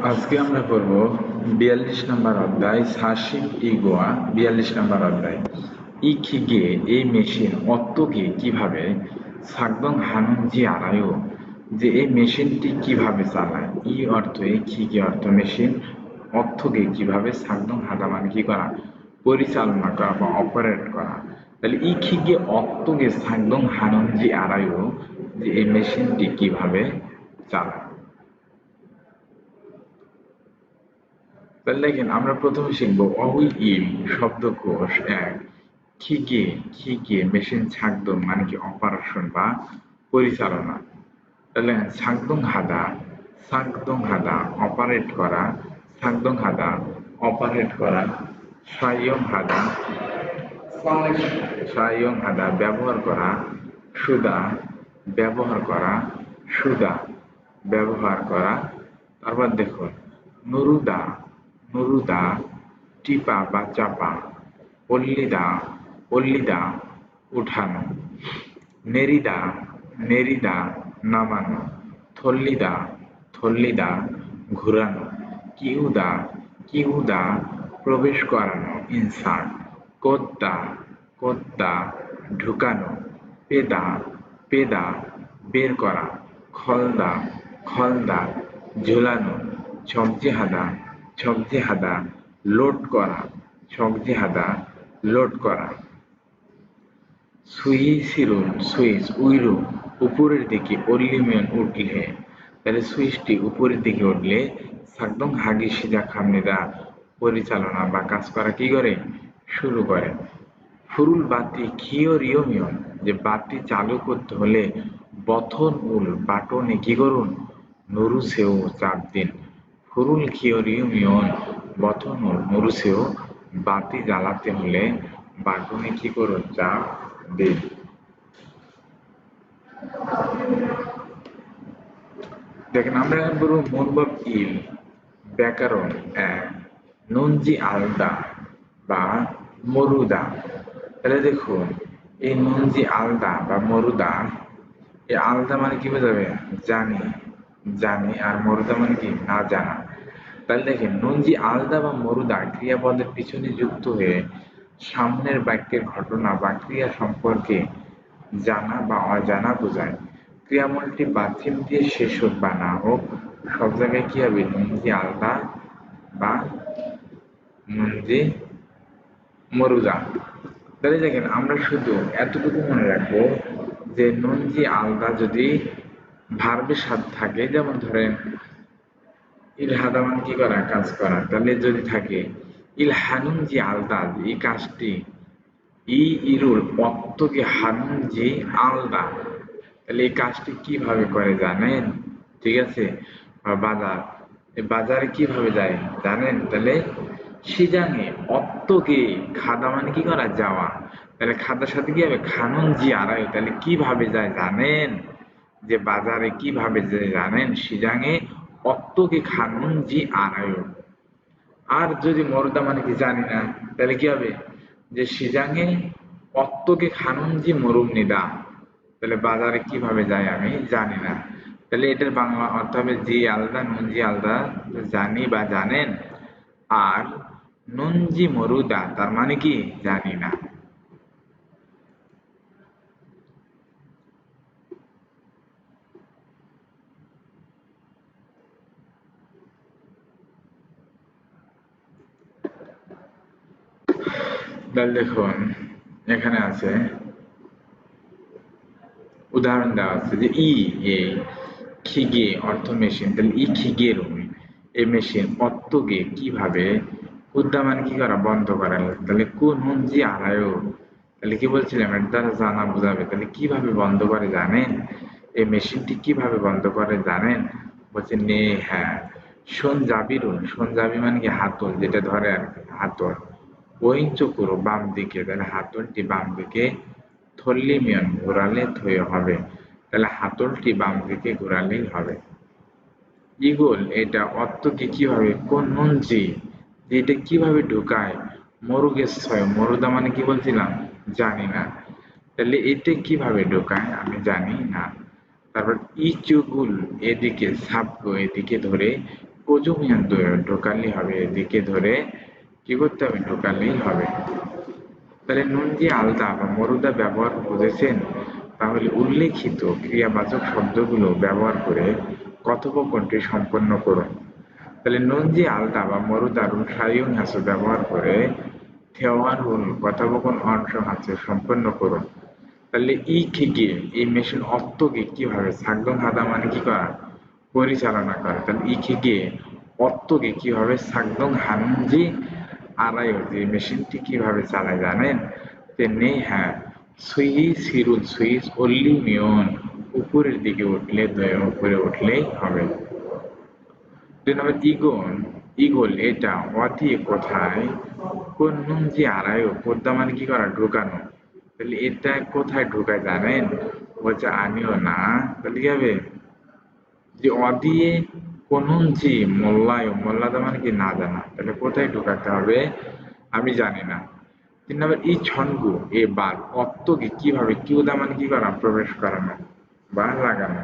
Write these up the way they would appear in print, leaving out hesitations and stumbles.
আজকে আমরা পড়ব 42 নম্বর অধ্যায় সাশিপ ইগোয়া 42 নম্বর অধ্যায় ইখিগে এই মেশিন অত্তকে কিভাবে সাকদং হানঞ্জি আড়াইও যে এই মেশিনটি কিভাবে চালায় ই অর্থ ইখিগে অর্থ মেশিন অর্থকে কিভাবে সাকদং হাদা মানে কি করা পরিচালনা করা বা অপারেট করা। তাহলে ইখিগে অত্তকে সাকদং হানঞ্জি আড়াইও যে এই মেশিনটি কিভাবে চালায়। তাহলে দেখেন আমরা প্রথমে শিখবো অহুই ইল শব্দকোষ এক খিগে খিগে মেশিন ছাকদং মানে কি অপারেশন বা পরিচালনা। তাহলে সাকদং হাদা অপারেট করা অপারেট করা সায়ং হাদা ব্যবহার করা সুদা সুদা ব্যবহার করা। তারপর দেখুন নুরুদা নুরুদা টিপা বা চাপা পল্লিদা পল্লিদা উঠানো নেরিদা নেরিদা নামানো থল্লিদা থল্লিদা ঘুরানো কিউদা কিউদা প্রবেশ করানো ইনসার্ট কোদ্দা কোদ্দা ঢুকানো পেদা পেদা বের করা খলদা খলদা ঝুলানো ছকজি হাদা লোড করা লোড করা সুইচ উইরু উপরের দিকে অল্লিমেন উঠলে। তাহলে সুইচটি উপরের দিকে উঠলে সাকদং হাগি সিজা খামনিরা পরিচালনা বা কাজ করা কি করে শুরু করে। ফুরুল বাতি খিওরিয়মিয়ন যে বাতি চালু করতে হলে বথন উল বাটনে কি করুন নুরুসেও চাপ দিন। ফুরুল খিওরিয়মিয়ন বথন উল নুরুসেও বাতি জ্বালাতে হলে বাটনে কি করুন চাপ দিন। দেখেন আমরা এখন বলবো মনবব ইল ব্যাকরণ এক নঞ্জি আলদা বা মরুদা। তাহলে দেখুন এই নঞ্জি আলদা বা মরুদা এই আলদা মানে কি বোঝাবে জানি জানি আর মরুদা মানে কি না জানা। তাহলে দেখেন নঞ্জি আলদা বা মরুদা ক্রিয়াপদের পিছনে যুক্ত হয়ে সামনের বাক্যের ঘটনা বা ক্রিয়া সম্পর্কে জানা বা অজানা বোঝায়। ক্রিয়ামূলটি বাথিম দিয়ে শেষ হোক বা না হোক সব জায়গায় কি হবে নঞ্জি আলদা বা নঞ্জি মরুদা। তাহলে দেখেন আমরা শুধু এতটুকু মনে রাখবো যে নঞ্জি আলদা যদি ভার্বের সাথে থাকে যেমন ধরেন ইল হাদামান কি করা কাজ করা তাহলে যদি থাকে ইল হানুনজি আলদা এই কাজটি ই ইরুল অত্তকে হানুনজি আলদা তাহলে এই কাজটি কিভাবে করে জানেন ঠিক আছে। বাজার বাজারে কিভাবে যায় জানেন তাহলে সিজাঙে অত্তকে খাদা মানে কি করা যাওয়া তাহলে খাদার সাথে কি হবে খানুনজি আড়াই তাহলে কিভাবে যায় জানেন যে বাজারে কিভাবে যায় জানেন সিজাঙে অত্তকে খানুনজি আড়াই। আর যদি মরদা মানে কি জানি না তাহলে কি হবে যে সিজাঙে অত্তকে খানুনজি মরুম নিদা তাহলে বাজারে কিভাবে যায় আমি জানি না। তাহলে এটার বাংলা অর্থ হবে জি আলাদা নুনজি আলাদা জানি বা জানেন আর নুনজি মরুদা তার মানে কি জানি না। তাহলে দেখুন এখানে আছে উদাহরণ দেওয়া আছে যে এ খিগে অর্থ মেশিন তাহলে খিগের এই মেশিন অত্তকে কিভাবে উদ্যা মানে কি করা বন্ধ করা তাহলে কোন হুঞ্জি আড়ায়ও তাহলে কি বলছিলাম এর দ্বারা জানা বোঝাবে তাহলে কিভাবে বন্ধ করে জানেন এই মেশিনটি কিভাবে বন্ধ করে জানেন বলছে নে হ্যাঁ শোন যাবি মানে কি হাতল যেটা ধরে আর হাতল ওই চকুরো বাম দিকে তাহলে হাতলটি বাম দিকে থল্লিমিয়ন ঘোরালে থয়ে হবে তাহলে হাতলটি বাম দিকে ঘোরালেই হবে। ইগল এটা অর্থকে কিভাবে কোন মঞ্জি এটা কিভাবে ঢুকায় মরুগের ছয় মরুদা মানে কি বলছিলাম জানি না তাহলে এটা কিভাবে ঢোকায় আমি জানি না। তারপর ইচুগুল এদিকে সাবগো এদিকে ধরে প্রজমিয়ান ঢোকালেই হবে, এদিকে ধরে কি করতে হবে, ঢোকালেই হবে। তাহলে নুন যে আলদা বা মরুদা ব্যবহার বুঝেছেন, তাহলে উল্লেখিত ক্রিয়াবাচক শব্দগুলো ব্যবহার করে কথোপকথনটি সম্পন্ন করুন। তাহলে নুন যে আলদা বা মরুদারুন সায়ুন হাস্য ব্যবহার করে থেওয়ারুন কথোপকথন অংশ হাস্য সম্পন্ন করুন। তাহলে ই থেকে এই মেশিন অর্থকে কিভাবে সাগদম হাদা মানে কি করা, পরিচালনা করা। তাহলে ই থেকে অর্থকে কিভাবে সাগদম হানজি আড়াইও যে মেশিনটি কিভাবে চালায় জানেন, তেমনি হ্যাঁ, সুইচ অল্লি মিয়ন উপরের দিকে উঠলে উপরে উঠলেই হবে। 2 নম্বর ইগল এটা অতি কোথায়, কোন নুন যে আড়াইও পদ্মা মানে কি করা, ঢুকানো। তাহলে এটা কোথায় ঢুকায় জানেন, বলছে আমিও না। তাহলে কি হবে, যে অদিয়ে কোনুন জি মোল্লাদা মানে কি না জানা, তাহলে কোথায় ঢুকাতে হবে, আমি জানি না। 3 নম্বর ই ছনগু এ বার অত্তকে কিভাবে, কিউদা মানে কি করা, প্রবেশ করানো বা লাগানো।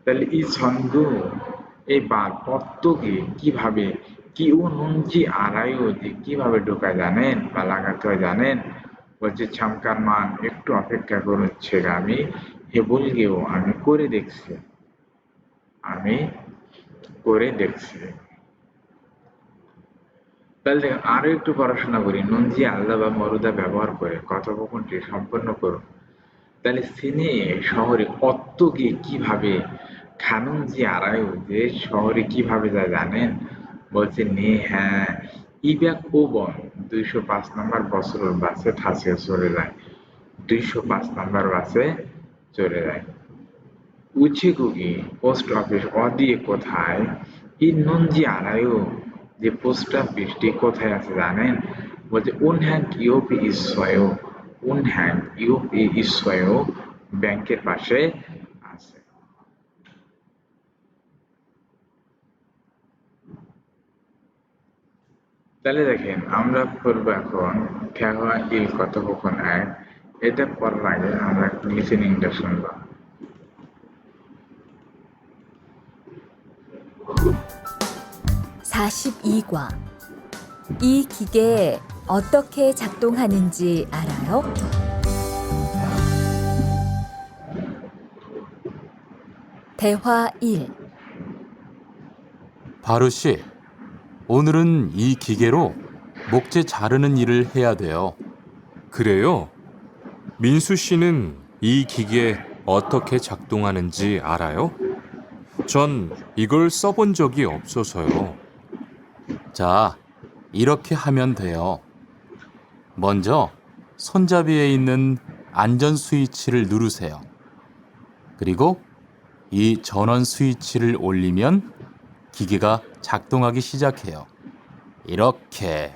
তাহলে ই ছন্দু এই বার অত্তকে কিভাবে, কিউ নুনজি আড়াইও যে কিভাবে ঢোকায় জানেন বা লাগাতে হয় জানেন, বলছে ছামকার মান একটু অপেক্ষা করুন ছেড়ে আমি হেবলগেও আমি করে দেখছি, আমি করে দেখছি। তাহলে দেখেন আরো একটু পড়াশোনা করি। নঞ্জি আলাদা বা মরুদা ব্যবহার করে কথোপকথনটি সম্পন্ন করুন। তাহলে সিনে শহরে অত্তকে কিভাবে, খানুনজি আড়াইও যে শহরে কিভাবে যায় জানেন, বলছে নে হ্যাঁ, ইব্যাক ও বন 205 নম্বর বছরের বাসে ঠাসে চলে যায়, 205 নম্বর বাসে চলে যায়। উচিগুগি পোস্ট অফিস অদিয়ে কোথায়, এই নঞ্জি আড়াইও যে পোস্ট অফিসটি কোথায় আছে জানেন, বলছে উনহ্যাং ইউপি ইসওয়েও, উনহ্যাং ইউপি ইসওয়েও ব্যাংকের পাশে আছে। তাহলে দেখেন আমরা করবো এখন ঠেহা ইল কথোপকথন এক। এটা পড়ার আগে আমরা একটু লিসেনিংটা শুনবো। 42과. 이 기계 어떻게 작동하는지 알아요? 대화 1. 바루 씨, 오늘은 이 기계로 목재 자르는 일을 해야 돼요. 그래요? 민수 씨는 이 기계 어떻게 작동하는지 알아요? 전 이걸 써본 적이 없어서요. 자, 이렇게 하면 돼요. 먼저 손잡이에 있는 안전 스위치를 누르세요. 그리고 이 전원 스위치를 올리면 기계가 작동하기 시작해요. 이렇게.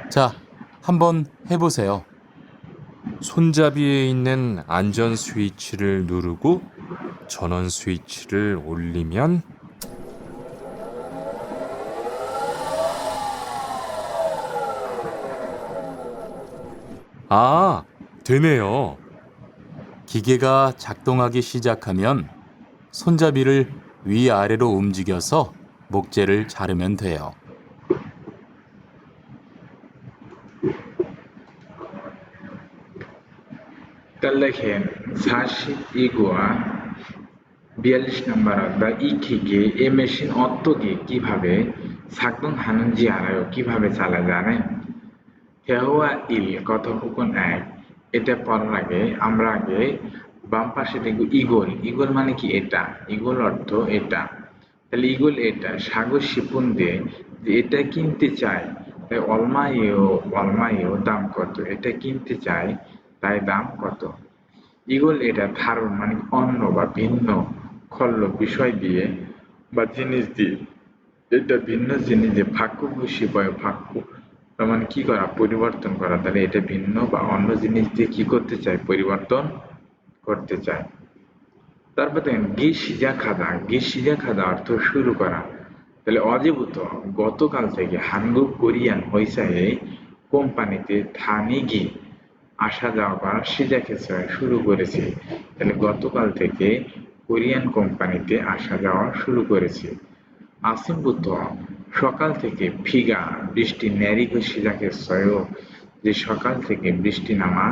자, 한번 해보세요. 손잡이에 있는 안전 스위치를 누르고 전원 스위치를 올리면 아, 되네요. 기계가 작동하기 시작하면 손잡이를 위아래로 움직여서 목재를 자르면 돼요. তাহলে দেখেন 42 নম্বর বা ই থেকে এই মেশিন অত্তকে কিভাবে সাকদং হানুনজি আড়াইও কিভাবে চালায় জানেন, হেওয়া ইল কথোপকথন এক। এটা পড়ার আগে আমরা আগে বাম পাশে দেখব ইগল, ইগল মানে কি এটা, ইগল অর্থ এটা। তাহলে ইগল এটা সাগর শিপুন দিয়ে যে এটা কিনতে চায়, তাই অলমাইও দাম কত, এটা কিনতে চায় তাই দাম কত। ইগল এটা ধারণ মানে অন্য বা ভিন্ন খল্ল বিষয় দিয়ে বা জিনিস দিয়ে, এটা ভিন্ন জিনিস যে ভাগ্য খুশি বা ভাগ্য তার মানে কি করা, পরিবর্তন করা। তাহলে এটা ভিন্ন বা অন্য জিনিস দিয়ে কি করতে চায়, পরিবর্তন করতে চায়। তারপর দেখেন গে সিজা খাদা অর্থ শুরু করা। তাহলে অজীবত গতকাল থেকে হাঙ্গুক কোরিয়ান হইসায়ে কোম্পানিতে থানিগি আসা যাওয়া করা 시작했어요 শুরু করেছি তাহলে গতকাল থেকে কোরিয়ান কোম্পানিতে আসা যাওয়া শুরু করেছি 아침부터 সকাল থেকে 비가 বৃষ্টি 내리기 시작했어요 যে সকাল থেকে বৃষ্টি নামা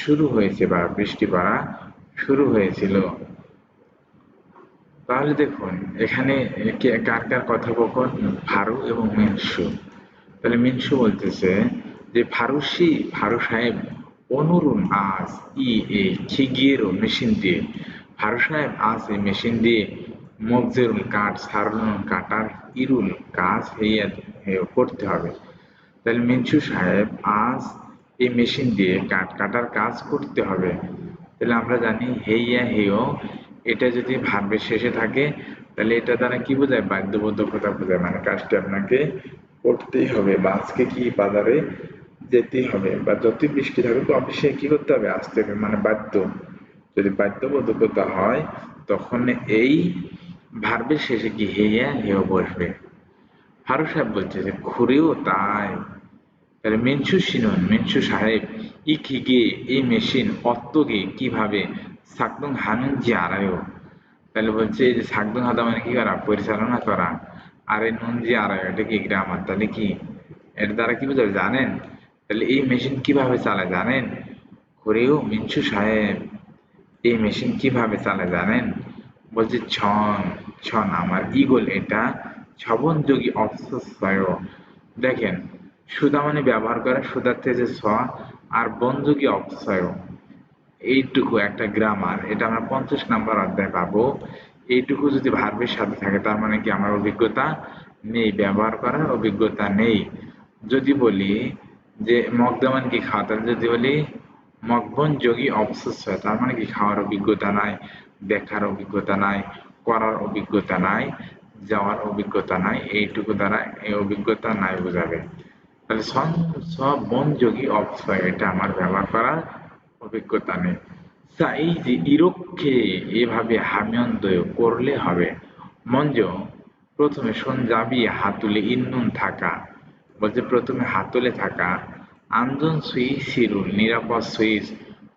শুরু হয়েছে বা বৃষ্টি পড়া শুরু হয়েছিল তাহলে দেখুন এখানে কার কার কথোপকথন ফারু এবং মিনসু তাহলে মিনসু বলতেছে যে ফারু সাহেব 오늘은 আজ 이 기계로 মেশিন দিয়ে ফারু সাহেব আজ এই মেশিন দিয়ে মগজেরুল কাঠ সারুন কাটার ইরুল কাজ করতে হবে তাহলে মিনসু সাহেব আজ এই মেশিন দিয়ে কাঠ কাটার কাজ করতে হবে তাহলে আমরা জানি হেইয়া হেয় এটা যদি ভার্বের শেষে থাকে তাহলে এটা দ্বারা কি বোঝায় বাধ্যবাধকতা বোঝায় মানে কাজটি আপনাকে করতেই হবে বা আজকে কি বাজারে যেতেই হবে বা যতই বৃষ্টি থাকুক অবশ্যই কি করতে হবে আসতে হবে মানে বাধ্য যদি বাধ্যবাধকতা হয় তখন এই ভার্বের শেষে কি হেইয়া হেয় বসবে ফারুক সাহেব বলছে যে ঘুরেও তাই তাহলে মেনসু সাহেব 이 기계 এই মেশিন 어떻게 কিভাবে 작동 하는지 알아요 তাহলে বলছে যে 작동 하다 মানে কি করা পরিচালনা করা আর এই নুনজি 알아요 এটা কি গ্রামার তাহলে কি এর দ্বারা কি বোঝাবে জানেন তাহলে এই মেশিন কিভাবে চালায় জানেন করেও মিনসু সাহেব এই মেশিন কিভাবে চালায় জানেন বলছে ছন আমার ইগল এটা ছবনযোগী অপসয় দেখেন সুদা মানে ব্যবহার করা সুদার্থে যে ছ আর বনযোগী অপসয় এইটুকু একটা গ্রামার এটা আমরা 50 নম্বর অধ্যায় পাবো এইটুকু যদি ভার্বের সাথে থাকে তার মানে কি আমার অভিজ্ঞতা নেই ব্যবহার করার অভিজ্ঞতা নেই যদি বলি যে মগদামান কি খাওয়া তাহলে যদি বলি মগবন যোগী অপসয় তার মানে কি খাওয়ার অভিজ্ঞতা নাই দেখার অভিজ্ঞতা নাই করার অভিজ্ঞতা নাই যাওয়ার অভিজ্ঞতা নাই এইটুকু দ্বারা এই অভিজ্ঞতা নাই বোঝাবে তাহলে সব বন যোগী অপসয় এটা আমার ব্যবহার করার অভিজ্ঞতা নেই এই যে ইরক্ষে এভাবে হামিয়ন্দয় করলে হবে মঞ্জ প্রথমে সঞ্জাবি হাতুলে ইন্নুন থাকা বলছে প্রথমে হাতলে থাকা আঞ্জন সুইচ সিরুল নিরাপদ সুইচ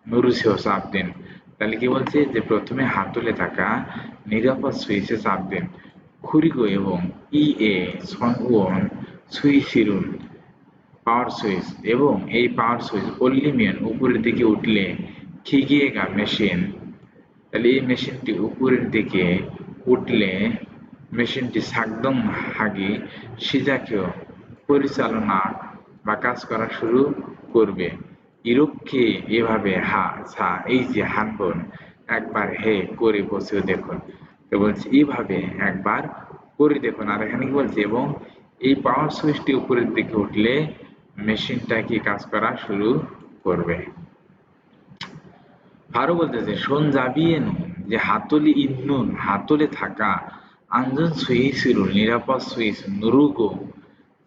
নুরুসেও চাপ দিন তাহলে কি বলছে যে প্রথমে হাতলে থাকা নিরাপদ সুইচে চাপ দিন খুরিগো এবং সনউন সুইচ সিরুল পাওয়ার সুইচ এবং এই পাওয়ার সুইচ অল্লিমিয়ন উপরের দিকে উঠলে খিগিয়েগা মেশিন তাহলে এই মেশিনটি উপরের দিকে উঠলে মেশিনটি সাকদম হাগি সিজাকেও পরিচালনা বা কাজ করা শুরু করবে ইরক্ষে এভাবে এই যে হানবন একবার হে করে বসেও দেখুন তো বলছে এইভাবে একবার করে দেখুন আর এখানে কি বলছে এবং এই পাওয়ার সুইচটি উপরের দিকে উঠলে মেশিনটা কি কাজ করা শুরু করবে আরো বলতেছে শোন যাবিয়ে যে হাতলি ইন্নুন হাতলে থাকা আঞ্জন সুইচিরুল নিরাপদ সুইচ নুরুগো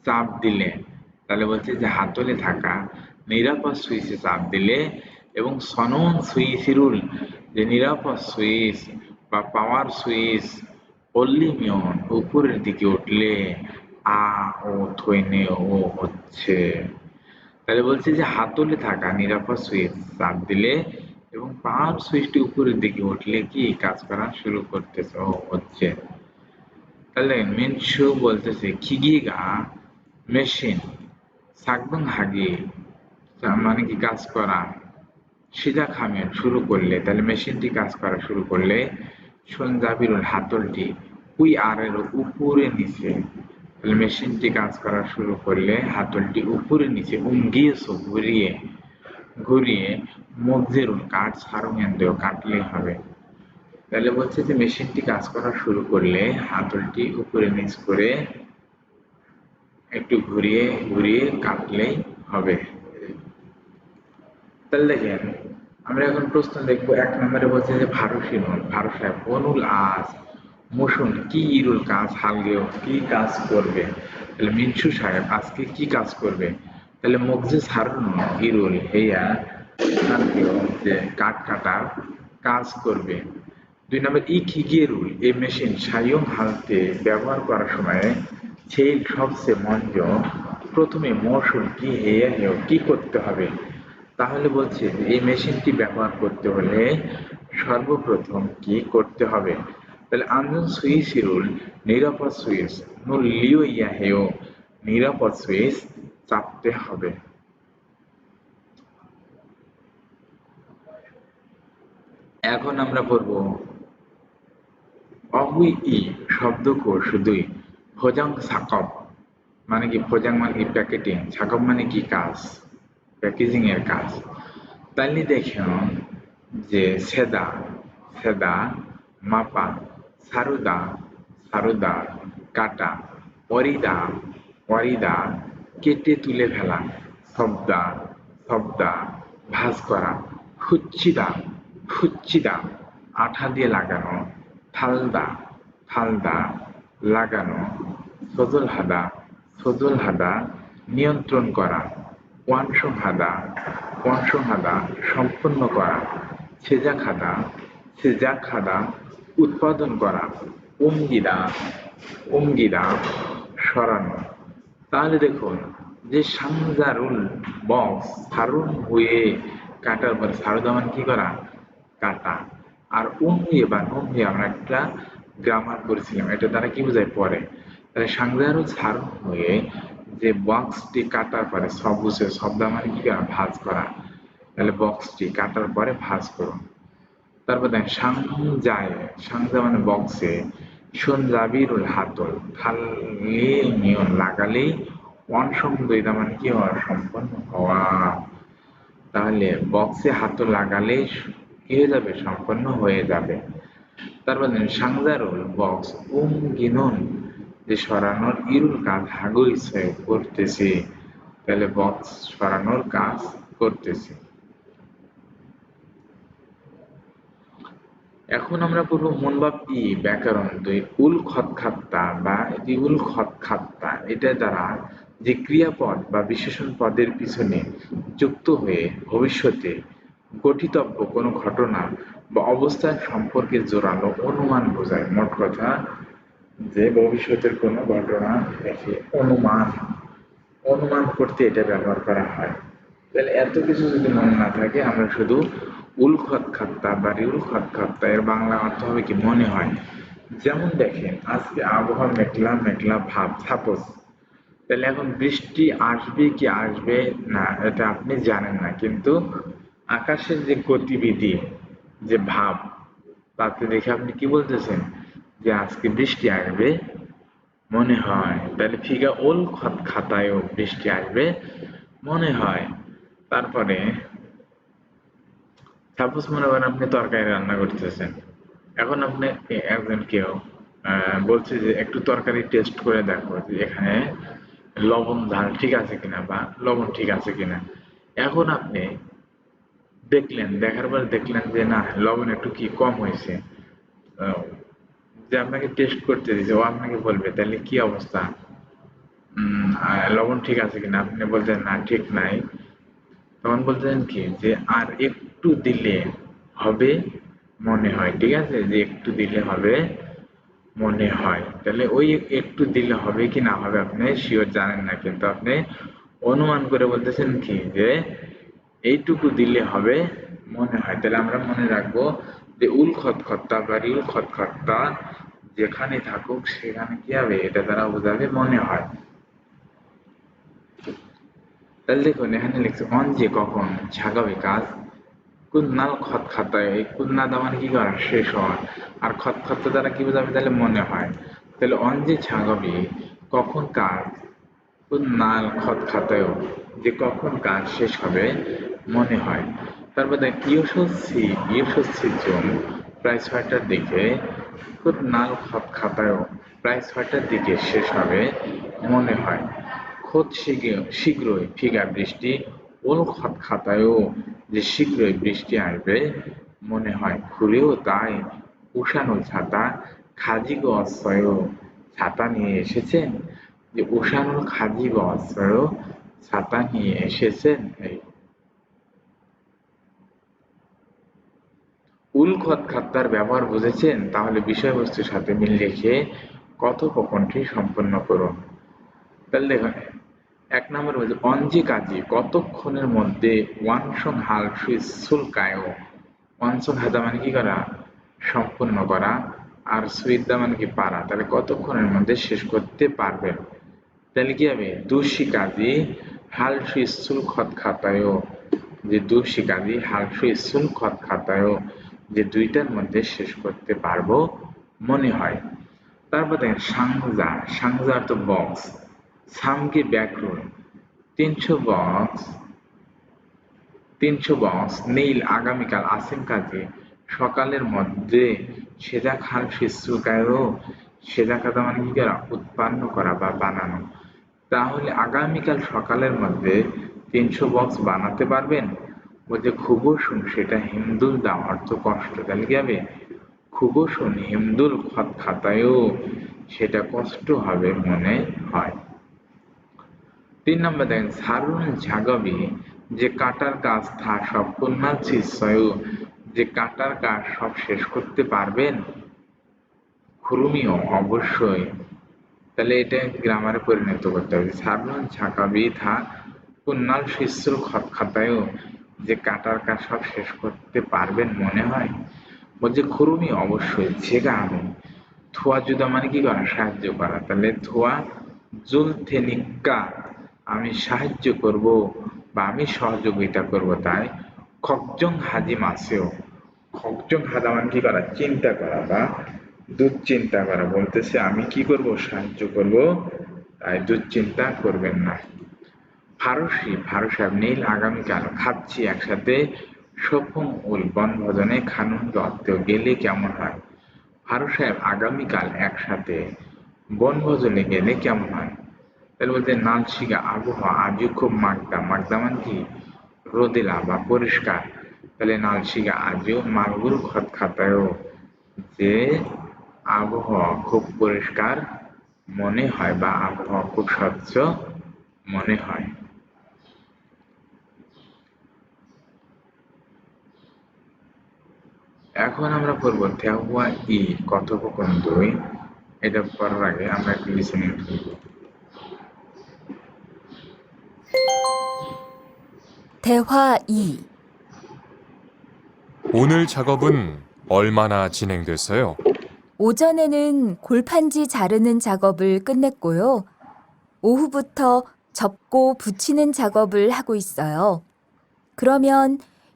চাপ দিলে তাহলে বলছে যে হাতলে থাকা নিরাপদ সুইচে চাপ দিলে এবং সনন সুইচিরুল যে নিরাপদ সুইচ বা পাওয়ার সুইচ অল্লিমিয়ন উপরের দিকে উঠলে ও থইনে ও হচ্ছে তাহলে বলছে যে হাতলে থাকা নিরাপদ সুইচ চাপ দিলে এবং পাওয়ার সুইচটি উপরের দিকে উঠলে কি কাজ করা শুরু করতেছে হচ্ছে তাহলে মিনসু বলতেছে খিগিগা মেশিন সাকদং হাগি মানে কি কাজ করা সিজা খামেন শুরু করলে তাহলে মেশিনটি কাজ করা শুরু করলে সঞ্জাবিরুল হাতলটি উই আর এর উপরে নিচে তাহলে মেশিনটি কাজ করা শুরু করলে হাতলটি উপরে নিচে উঙ্গিয়েছো ঘুরিয়ে মগজেরুল কাঠ সারঙ্গেন্দ্র কাটলেই হবে তাহলে বলছে যে মেশিনটি কাজ করা শুরু করলে হাতলটি উপরে নিচ করে একটু ঘুরিয়ে কাটলেই হবে তাহলে দেখেন আমরা এখন প্রশ্ন দেখবো 1 নম্বরে বলছে যে ভারত সাহেব বনুল আজ মুসুন কি ইরুল কাজ হালগেও কি কাজ করবে তাহলে মিনসু সাহেব আজকে কি কাজ করবে তাহলে মগজে সারুন ইরুল হেয়া হালগেও যে কাঠ কাটার কাজ করবে 2 নম্বর খিগিয়েরুল এই মেশিন সায়ং হালতে ব্যবহার করার সময় সেই সবচেয়ে মঞ্জ প্রথমে মৌসুম কি হেয়া হেয় কি করতে হবে তাহলে বলছে যে এই মেশিনটি ব্যবহার করতে হলে সর্বপ্রথম কি করতে হবে? তাহলে আনজন সুইচ রুল নিরাপদ সুইচ নুল লিও ইয়া হেও, নিরাপদ সুইচ চাপতে হবে। এখন আমরা পড়ব অহুই ই শব্দকোষ ২ ভোজাং সাকব মানে কি? ভোজাং মানে কি? প্যাকেটিং। সাকব মানে কি? কাজ, প্যাকেজিং এর কাজ। তাহলে দেখুন যে সেদা সেদা, মাপা, সারুদা সারুদা, কাটা, অরিদা অরিদা, কেটে তুলে ফেলা, শব্দা শব্দা, ভাঁজ করা, হুচ্ছিদা হুচ্ছিদা, আঠা দিয়ে লাগানো, থালদা থালদা, লাগানো, সজল হাদা সজল হাদা, নিয়ন্ত্রণ করা, ওয়ানসং হাদা সম্পন্ন করা, সেজা খাদা উৎপাদন করা, অঙ্গিদা সরানো। তাহলে দেখুন যে সাংজারুল বক্স সারুন হয়ে কাটার পরে সারুদা মানে কি করা? কাটা। আর হয়ে বা নুন হয়ে আমরা একটা গ্রামার করেছিলাম, এটা দ্বারা কি বোঝায়? পরে। তাহলে সাংজারুল সারুন হয়ে যে বক্সটি কাটার পরে সবুজে শব্দ মানে কি করা? ভাঁজ করা। তাহলে বক্সটি কাটার পরে ভাঁজ করুন। তারপর দেখেন সাংজা মানে বক্সে, সঞ্জাবিরুল হাতল থালে নিয়ন লাগালেই অনসংদইতা মানে কি হওয়া? সম্পন্ন হওয়া। তাহলে বক্সে হাতল লাগালেই কি হয়ে যাবে? সম্পন্ন হয়ে যাবে। তারপর দেখেন সাংজারুল বক্স গিনুন যে সরানোর ইরুল কাজ হাগুইছে করতেছে। তাহলে বক্স সরানোর কাজ করতেছে। এখন আমরা পড়ব মনবাব ই ব্যাকরণ ২ উল খৎখাত্তা বা উল খৎখাত্তা, এটা দ্বারা যে ক্রিয়াপদ বা বিশেষণ পদের পিছনে যুক্ত হয়ে ভবিষ্যতে গঠিতব্য কোনো ঘটনা বা অবস্থান সম্পর্কে জোরালো অনুমান বোঝায়। মোট কথা যে ভবিষ্যতের কোনো ঘটনা দেখে অনুমান করতে এটা ব্যবহার করা হয়। তাহলে এত কিছু যদি মনে না থাকে, আমরা শুধু উল খৎখাত্তা বা রিউল খৎখাত্তা এর বাংলা অর্থ হবে কি? মনে হয়। যেমন দেখেন আজকে আবহাওয়া মেঘলা মেঘলা ভাব, সাপোজ। তাহলে এখন বৃষ্টি আসবে কি আসবে না এটা আপনি জানেন না, কিন্তু আকাশের যে গতিবিধি, যে ভাব, তাতে দেখে আপনি কি বলতেছেন? যে আজকে বৃষ্টি আসবে মনে হয়। তাহলে ফিগা ওল খাতায়ও বৃষ্টি আসবে মনে হয়। তারপরে সাপোজ মনে করেন আপনি তরকারি রান্না করতেছেন, এখন আপনি একজন কেউ বলছে যে একটু তরকারি টেস্ট করে দেখো যে এখানে লবণ ঝাল ঠিক আছে কিনা বা লবণ ঠিক আছে কিনা। এখন আপনি দেখার পর দেখলেন যে না, লবণ একটু কি কম হয়েছে। আহ, যে আপনাকে টেস্ট করতে দিয়েছে ও আপনাকে বলবে তাহলে কি অবস্থা, লবণ ঠিক আছে কিনা। আপনি বলছেন না ঠিক নাই, তখন বলতেন কি যে আর একটু দিলে হবে মনে হয়। ঠিক আছে, যে একটু দিলে হবে মনে হয়। তাহলে ওই একটু দিলে হবে কি না হবে আপনি শিওর জানেন না, কিন্তু আপনি অনুমান করে বলতেছেন কি যে এইটুকু দিলে হবে মনে হয়। তাহলে আমরা মনে রাখবো যে উল খৎখত্তা বা রিউল খৎখত্তা যেখানে থাকুক সেখানে কি হবে? এটা দ্বারা বোঝাবে মনে হয়। তাহলে দেখুন এখানে লিখছে অন যে কখন ঝাঁকাবে কাজ, কুন্নাল খতখাতায়, এই কুন্নাদা মানে কি করা? শেষ হওয়া। আর খতখতা দ্বারা কি বোঝাবে? তাহলে মনে হয়। তাহলে অন যে ঝাঁকাবে কখন কাজ, কুন্নাল খতখাতায় যে কখন কাজ শেষ হবে মনে হয়। তারপর দেখ ইয়সচ্ছি জুম প্রায় ৬টার দিকে, কুন্নাল খতখাতায় প্রায় ৬টার দিকে শেষ হবে মনে হয়। খোদ শীঘ্রই ফিগা বৃষ্টি, ওল খাতায়ও যে শীঘ্রই বৃষ্টি আসবে মনে হয়। ঘুরেও তাই উষানো ছাতা, খাজিগো অশ্বয়ও ছাতা নিয়ে এসেছেন। যে উষানো খাজিগো অশ্বয়ও ছাতা নিয়ে এসেছেন। এই উল খৎখাত্তার ব্যবহার বুঝেছেন? তাহলে বিষয়বস্তুর সাথে মিল রেখে কথোপকথনটি সম্পন্ন করুন। তাহলে দেখুন এক নম্বর বলছে অঞ্জি কাজী কতক্ষণের মধ্যে ওয়ানসং হাল সুইচ সুলকায়। ওয়ানসং হাদা মানে কি করা, সম্পূর্ণ করা, আর সুইদা মানে কি পারা, তাহলে কতক্ষণের মধ্যে শেষ করতে পারবেন। তাহলে কি হবে, দুশি কাজী হাল সুইচ সুল খত খাতায়, যে দুশি কাজী হাল সুইচ সুল খত খাতায়, যে 2টার মধ্যে শেষ করতে পারবো মনে হয়। তারপর দেখেন সাংজা, সাংজা তো বক্স, সামকে ব্যাকরণ 300 বক্স নীল আগামীকাল আসেন কাজে সকালের মধ্যে সেজা খাল শিশুকায়ও, সেজা খাতা মানে কি করা, উৎপন্ন করা বা বানানো। তাহলে আগামীকাল সকালের মধ্যে 300 বক্স বানাতে পারবেন। বলছে খুবসুন সেটা হিমদুল দাও, অর্থ কষ্ট, তাহলে কি হবে, খুবসুন হিমদুল খত খাতায়ও, সেটা কষ্ট হবে মনে হয়। 3 নম্বর দেখেন সারুন ঝাগবি, যে কাটার কাজ থা সম্পূর্ণ শিষ্যয়, যে কাটার কাজ সব শেষ করতে পারবেন। খুরুমিও অবশ্যই, তাহলে এটা গ্রামারে পরিণত করতে হবে। সারুন ঝাঁকাবি থা পুন্নাল শিষ্যুর খত খাতায়ও, যে কাটার কাজ সব শেষ করতে পারবেন মনে হয়। বলছে খুরুমি অবশ্যই, ঝেগা আমি, থোয়া জুদা মানে কি করা, সাহায্য করা, তাহলে থোয়া জুল থেনিক্কা আমি সাহায্য করব বা আমি সহযোগিতা করব, তাই খকজং হাজি মাসেও, খকজং হাদা মানে কি করা, চিন্তা করা বা দুশ্চিন্তা করা, বলতেছে আমি কি করব, সাহায্য করব, তাই দুশ্চিন্তা করবেন না। ফারসি ফারসাব নীল আগামীকাল খাচ্ছি একসাথে সফম উল বনভোজনে খানুন দত্তেও গেলে কেমন হয়। ফারুক সাহেব আগামীকাল একসাথে বনভোজনে গেলে কেমন হয়। তাহলে বলতে নালশিকা আবহাওয়া আজও খুব মাগদা, মাগদা মানে কি, রোদেলা বা পরিষ্কার, তাহলে নালশিকা আজও মালগুর খত খাতায়ও, যে আবহাওয়া খুব পরিষ্কার মনে হয় বা আবহাওয়া খুব স্বচ্ছ মনে হয়। এখন আমরা পড়বো তেওয়া ই কথোপকথন 2। এটা পড়ার আগে আমরা একটু লিসেনিং করব। 대화 2. 오늘 작업은 얼마나 진행됐어요? 오전에는 골판지 자르는 작업을 끝냈고요. 오후부터 접고 붙이는 작업을 하고 있어요. 그러면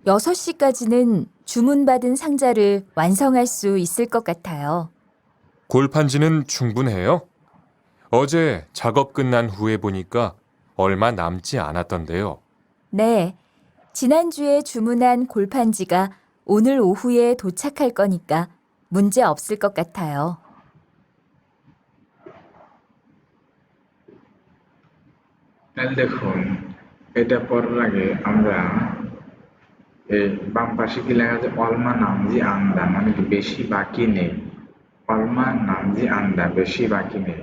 6시까지는 주문받은 상자를 완성할 수 있을 것 같아요. 골판지는 충분해요? 어제 작업 끝난 후에 보니까 얼마 남지 않았던데요. 네, 지난주에 주문한 골판지가 오늘 오후에 도착할 거니까 문제 없을 것 같아요. তাহলে দেখুন, এটা পড়ার আগে আমরা এই বাম পাশে কি লেখা আছে, অলমা নামজি আন্দা মানে কি বেশি বাকি নেই, অলমা নামজি আন্দা বেশি বাকি নেই।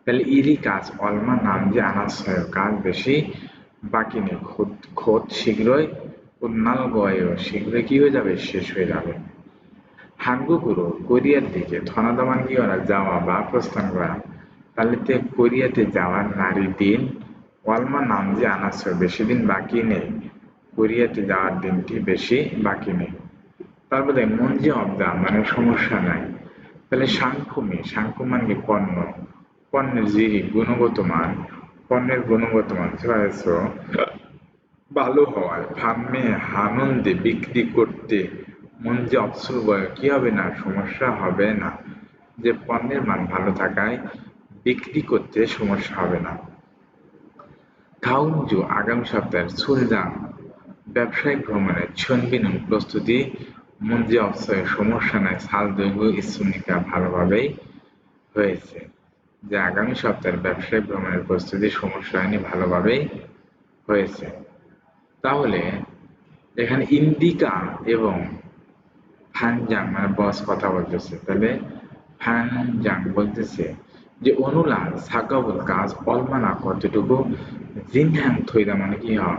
তাহলে ইরি কাজ অলমা নামজি আনাসয়, কাজ বেশি বাকি নেই, খোদ খোদ শীঘ্রই উন্নাল গয়েও, শীঘ্রই কি হয়ে যাবে, শেষ হয়ে যাবে। হাঙ্গুকুরো কোরিয়ার দিকে, থনাদা মানে কি করা, যাওয়া বা প্রস্থান করা, তাহলে কোরিয়াতে যাওয়ার নারী দিন ওয়ালমা নামজি আনাসয় বেশি দিন বাকি নেই, কোরিয়াতে যাওয়ার দিনটি বেশি বাকি নেই। তারপরে মঞ্জি অবদা মানে সমস্যা নাই, তাহলে সাংখুমি, সাংখু মানে কি পণ্য, পণ্যের জিরি গুণগত মান, পণ্যের গুণগত মান ভালো হওয়ায়, ফার্মে আনন্দে বিক্রি করতে মঞ্জে অপসল বয় কি হবে না, সমস্যা হবে না, যে পণ্যের মান ভালো থাকায় বিক্রি করতে সমস্যা হবে না। খাউঞ্জু আগামী সপ্তাহের সুলজাং ব্যবসায়িক ভ্রমণের ছনবিনুন প্রস্তুতি মঞ্জে অবশ্যই সমস্যা নাই, সাল দৈর্ঘ্য ইসুনিকা ভালোভাবেই হয়েছে, যে আগামী সপ্তাহের ব্যবসায়িক ভ্রমণের প্রস্তুতি সমস্যা হয়নি, ভালোভাবেই হয়েছে। তাহলে এখানে ইন্ডিকা এবং ফানজাং মানে বস কথা বলতেছে, তাহলে ফানজাং বলতেছে যে অনুলাল সাকাবুল কাজ অলমানা কতটুকু, জিনহ্যাং থইদা মানে কি হওয়া,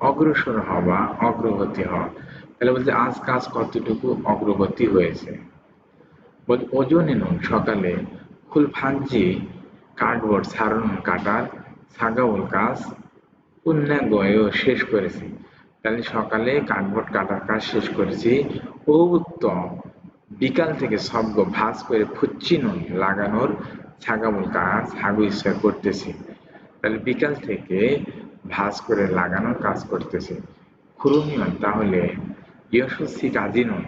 অগ্রসর হওয়া, অগ্রগতি হওয়া, তাহলে বলছে আজ কাজ কতটুকু অগ্রগতি হয়েছে। বলছে ওজনে নুন সকালে, ফুল ফানজি কার্ডবোর্ড সারানুন কাটার, সাগাউল কাজ পূর্ণাঙ্গও শেষ করেছি। তাহলে সকালে কার্ডবোর্ড কাটার কাজ শেষ করেছি। ও উত্তম বিকাল থেকে সবগ ভাঁজ করে ফুচ্ছি নুন লাগানোর ছাগামূল কাজ হাগু ইচ্ছা করতেছি। তাহলে বিকাল থেকে ভাঁজ করে লাগানোর কাজ করতেছি। খুরুমিয়ন তাহলে ইয়সুসি কাজী নুন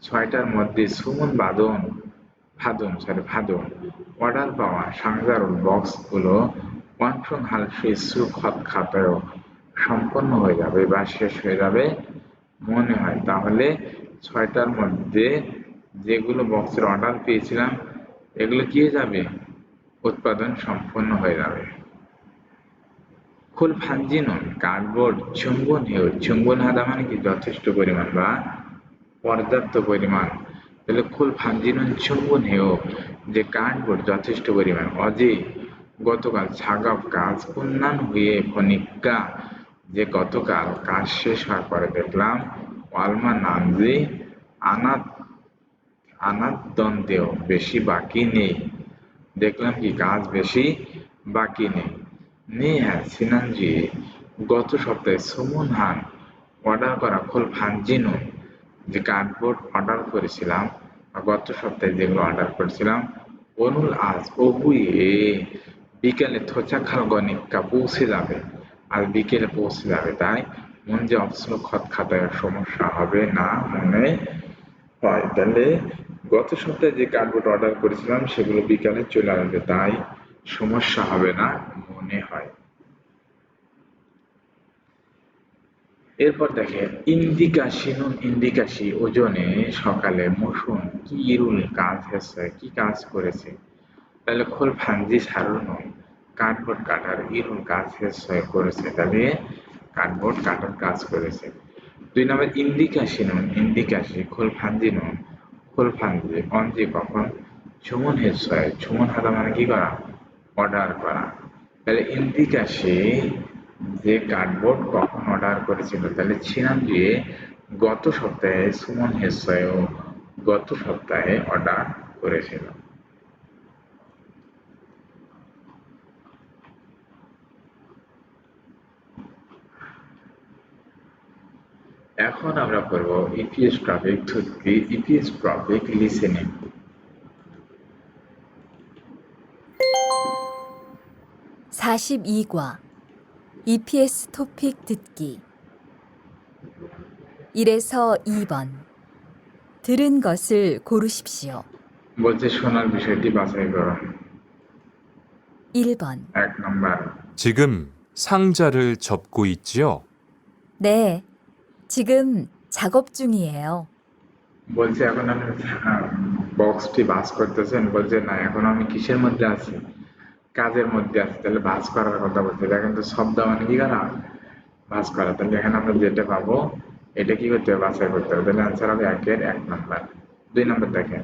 ৬টার মধ্যে সুমন ভাদন অর্ডার পাওয়া সাংজারুল বক্সগুলো ওয়ানফ্রং হালফি সুখত খাতায়ও সম্পন্ন হয়ে যাবে বা শেষ হয়ে যাবে মনে হয়। তাহলে ৬টার মধ্যে যেগুলো বক্সের অর্ডার পেয়েছিলাম এগুলো কি হয়ে যাবে? উৎপাদন সম্পন্ন হয়ে যাবে। খুল ফাঞ্জিনুন কার্ডবোর্ড চুম্বন হাদা মানে কি যথেষ্ট পরিমাণ বা পর্যাপ্ত পরিমাণ। তাহলে খুল ফাঞ্জিনুন চুম্বন হেও যে কার্ডবোর্ড যথেষ্ট পরিমাণ অজে গতকাল ছাগাব কাজ পূর্ণান হয়ে ফনিকা যে গতকাল কাজ শেষ হওয়ার পরে দেখলাম ওয়ালমা নামজি আনাত আনাত দ্বন্দ্বেও বেশি বাকি নেই। দেখলাম কি কাজ বেশি বাকি নেই। হ্যাঁ সিনানজি গত সপ্তাহে সুমন হান অর্ডার করা খোল ফানজিনো যে কার্ডবোর্ড অর্ডার করেছিলাম গত সপ্তাহে যেগুলো অর্ডার করেছিলাম অনুল আজ ওহুয়ে বিকেলে থোচা খাল গণিকা পৌঁছে যাবে। আর বিকেলে পৌঁছে যাবে তাই মন যে অপশন খত খাতায় সমস্যা হবে না মনে হয়। তাহলে গত সপ্তাহে যে কার্ডবোর্ড অর্ডার করেছিলাম সেগুলো বিকালে চলে আসবে তাই সমস্যা হবে না মনে হয়। এরপর দেখে ইন্দিকাশি ওজনে সকালে মসুন কি ইরুল কাজ হয়েছে কি কাজ করেছে। তাহলে খোল ফানজি সারুন কার্ডবোর্ড কাটার ইরুল কাজ হয়েছে করেছে। তাহলে কার্ডবোর্ড কাটার কাজ করেছে। ২ নম্বর ইন্দিকাশি খোল ফানজি অঞ্জি কখন সুমন হেসয় সুমন হাদা মানে কি করা অর্ডার করা। তাহলে ইন্দিকাশি যে কার্ডবোর্ড কখন অর্ডার করেছিল তাহলে ছিলাম যে গত সপ্তাহে সুমন হেসয়ও গত সপ্তাহে অর্ডার করেছিল। এখন আমরা পড়ব ইপিএস টপিক থুতকি ইপিএস টপিক লিসেনিং। 42과 EPS 토픽 듣기 1에서 2번 들은 것을 고르십시오. বলছে শোনার বিষয়টি বাছাই করো। 1번 ১ নম্বর 지금 상자를 접고 있지요? 네, 지금 작업 중이에요. বলছে এখন আপনি বক্সটি বাস করতেছেন বলছে না এখন আমি কিসের মধ্যে আছি কাজের মধ্যে আছি। তাহলে বাস করার কথা বলছে দেখেন তো শব্দ মানে কি করা বাস করা। তাহলে এখানে আমরা যেটা পাবো এটা কি করতে হবে বাছাই করতে হবে। তাহলে অ্যান্সার হবে ১ এর ১ নম্বর। ২ নম্বর দেখেন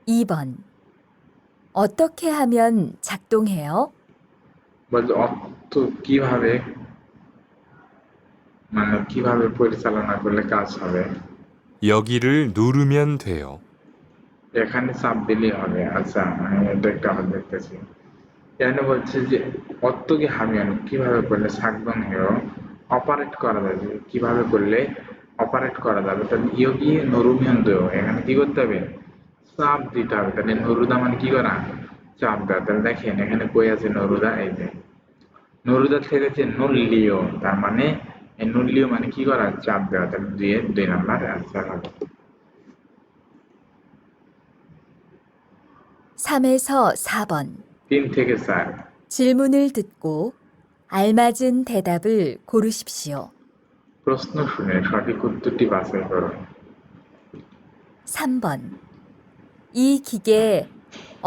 2번 어떻게 하면 작동해요? বলছে অর্থ কিভাবে মানে কিভাবে পরিচালনা করলে কাজ হবে। 여기를 누르면 돼요. এখানে চাপ দিলেই হবে। আচ্ছা মানে এটা একটা আমরা দেখতেছি এখানে বলছে যে অর্থকে হামিয়ান কিভাবে করলে সাকদন হেও অপারেট করা যাবে কিভাবে করলে অপারেট করা যাবে। তাহলে ইয়োগি নরুমিয়ান দেও এখানে কি করতে হবে চাপ দিতে হবে। তাহলে নরুদা মানে কি করা চাপ দেওয়া। তাহলে দেখেন এখানে কই আছে নরুদা এই যে নরুদা থেকে হচ্ছে নুল্লিও তার মানে এই নুল্লিও মানে কি করা চাপ দেওয়া। তাহলে ২ নম্বর অ্যান্সার হবে। 3에서 4번 ৩ থেকে ৪ 질문을 듣고 알맞은 대답을 고르십시오. প্রশ্ন শুনে সঠিক উত্তরটি বাছাই করুন। 3번 이 기계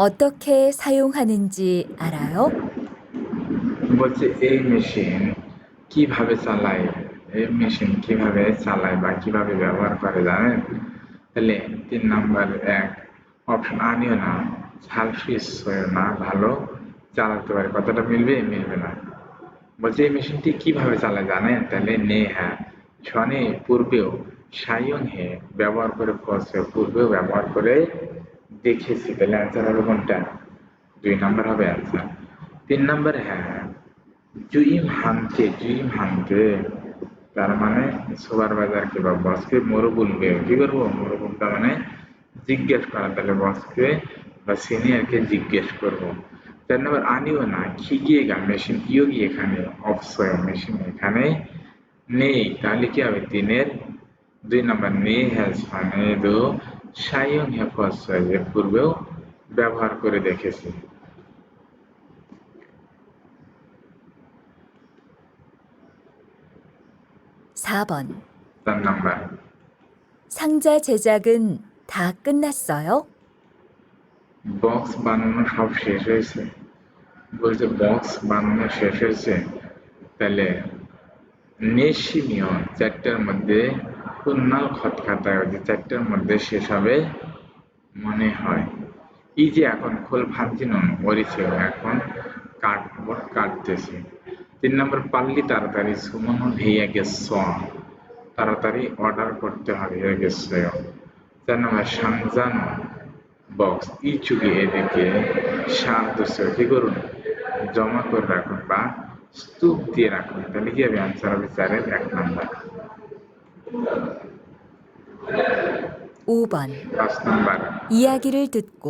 어떻게 사용하는지 알아요? বলছে এই মেশিন কিভাবে চালায় বা কিভাবে ব্যবহার করে জানেন। তাহলে ৩ নাম্বার ১ অপশন আনিও না সালফিস না ভালো চালাতে পারে কথাটা মিলবে না। বলছে এই মেশিনটি কিভাবে চালায় জানেন। তাহলে নে হ্যাঁ শনে পূর্বেও সায়ং হে ব্যবহার করে পূর্বেও ব্যবহার করে দেখেছি। তাহলে অ্যান্সার হবে কোনটা ২ নাম্বার হবে অ্যান্সার। 3 নম্বর হ্যাঁ জুইম হানতে তার মানে সুপারভাইজারকে বা বসকে মোরো বলবে কি করবো মোরো বলতে মানে জিজ্ঞেস করা তাহলে বসকে বা সিনিয়রকে জিজ্ঞেস করবো 4 নম্বর আনিও না খিগিয়েগা মেশিন ইয়োগি এখানে অফসয় মেশিন এখানে নেই তাহলে কি হবে 3-এর 2 নম্বর নে হ্যাজ মানে দো সায়ং হ্যাফসয় যে পূর্বেও ব্যবহার করে দেখেছি 4번. 4 নম্বর 상자 제작은 다 끝났어요? বক্স বানানো সব শেষ হয়েছে বলছে বক্স বানানো শেষ হয়েছে তাহলে নেশিমিও 4টার মধ্যে কুন্নাল খত খাতায় যে 4টার মধ্যে শেষ হবে মনে হয় এই যে এখন খোল ফাঁচিনন ওরিছে এখন কার্ডবোর্ড কাটতেছে 3 নম্বর পাল্লি তাড়াতাড়ি সুমন ভেইয়া গেছ তাড়াতাড়ি অর্ডার করতে হবে হয়ে গেছে 4 নম্বর সানজানো বক্স ইচুকি এদিকে সাদস্য কি করুন জমা করে রাখুন বা স্তূপ দিয়ে রাখুন তাহলে কি হবে আনসার হবে 4-এর 1 নম্বর 5번. 5 নম্বর 이야기를 듣고